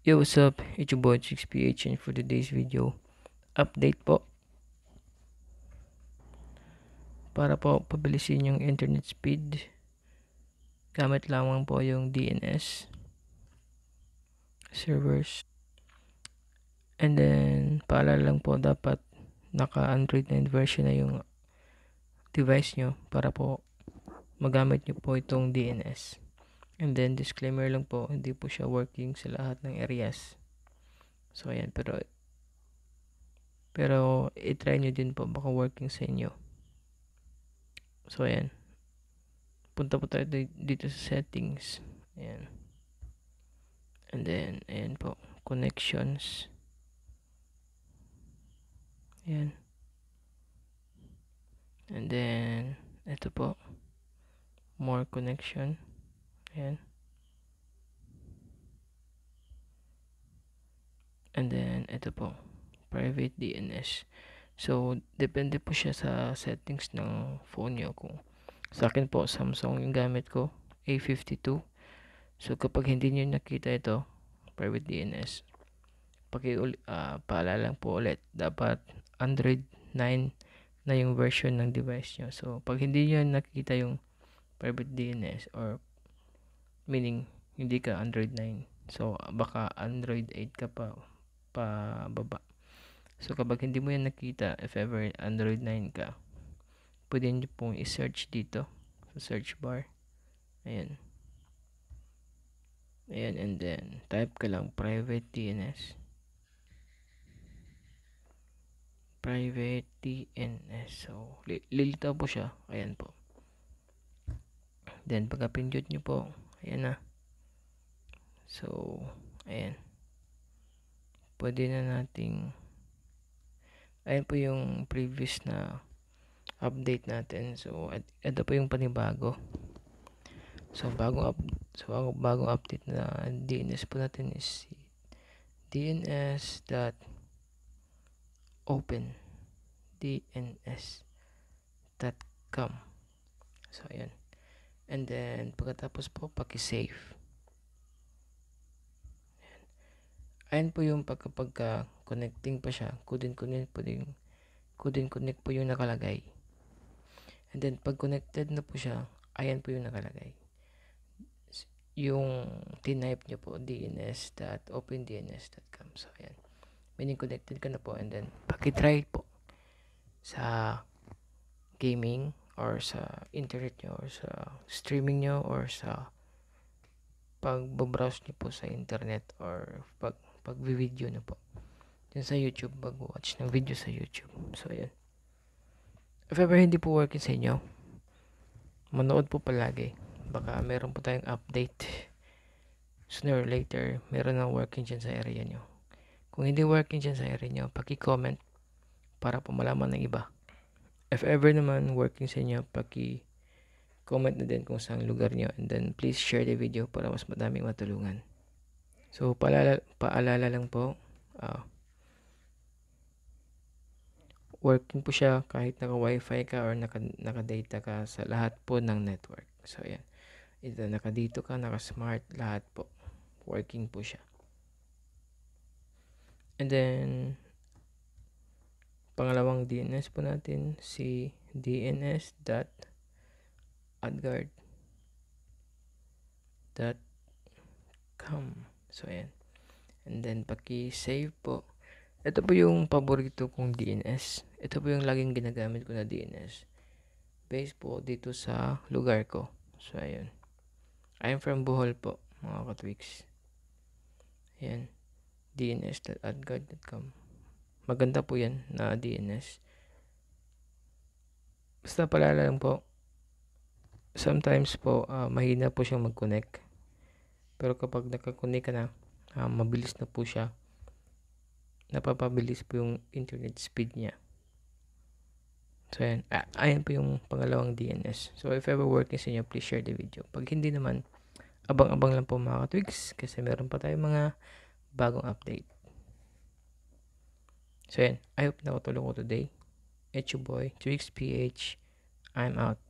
Yo, what's up? It's your boy 6PH, and for today's video, update po para po pabilisin yung internet speed. Gamit lamang po yung DNS servers. And then, paalala lang po, dapat naka-Android 9 version na yung device nyo para po magamit nyo po itong DNS. And then, disclaimer lang po, hindi po siya working sa lahat ng areas. So, ayan, pero i-try nyo din po, baka working sa inyo. So, ayan. Punta po tayo dito sa settings. Ayan. And then, ayan po. Connections. Ayan. And then, ito po. More connection. Ayan. And then, ito po. Private DNS. So, depende po siya sa settings ng phone nyo. Kung sa akin po, Samsung yung gamit ko. A52. So, kapag hindi nyo nakita ito, private DNS, paalala lang po ulit, dapat Android 9 na yung version ng device nyo. So, pag hindi nyo nakita yung private DNS or meaning hindi ka Android 9, so baka Android 8 ka pa baba. So, kapag hindi mo yan nakita, if ever Android 9 ka, pwede nyo pong i-search dito sa search bar. Ayan. Ayan, and then type ka lang private DNS. Private DNS. So, lilitaw po siya. Ayan po. Then, pagka-pindot nyo po, ayan na. So, ayan. Pwede na nating, ayan po yung previous na update natin. So, ito po yung panibago. So, bagong update na DNS po natin is dns.open dns.com. So, ayan. And then, pagkatapos po, paki-save. Ayan po yung pagka-connecting pa siya, couldn't connect po yung nakalagay. And then, pag connected na po siya, ayan po yung nakalagay. Yung tinype nyo po, dns.opendns.com. So, ayan. Meaning connected ka na po. And then, pakitry po sa gaming or sa internet nyo or sa streaming nyo or sa pag-browse nyo po sa internet or pag-video na po. Yan sa YouTube, mag-watch ng video sa YouTube. So, ayan. If ever hindi po working sa inyo, manood po palagi. Baka meron po tayong update. Sooner or later, meron na working dyan sa area nyo. Kung hindi working dyan sa area nyo, paki-comment para po malaman ng iba. If ever naman working sa inyo, paki-comment na din kung saan lugar nyo. And then, please share the video para mas madaming matulungan. So, paalala lang po, working po siya kahit naka-wifi ka or naka-data ka sa lahat po ng network. So, ayan. Ito, naka-dito ka, naka-smart, lahat po. Working po siya. And then, pangalawang DNS po natin, si dns.adguard.com. So, ayan. And then, paki-save po. Ito po yung paborito kong DNS. Ito po yung laging ginagamit ko na DNS. Based po dito sa lugar ko. So, ayan. I'm from Bohol po, mga katwiks. Ayan. dns.adguard.com. Maganda po yan na DNS. Basta palala lang po. Sometimes po, mahina po siyang mag-connect. Pero kapag nakakonect ka na, mabilis na po siya. Napapabilis po yung internet speed niya. So, ayan. Ayan po yung pangalawang DNS. So, if ever working sa inyo, please share the video. Pag hindi naman, abang-abang lang po mga katwigs kasi meron pa tayong mga bagong update. So, ayan. I hope nakatulong ko today. It's your boy, TwixPH. I'm out.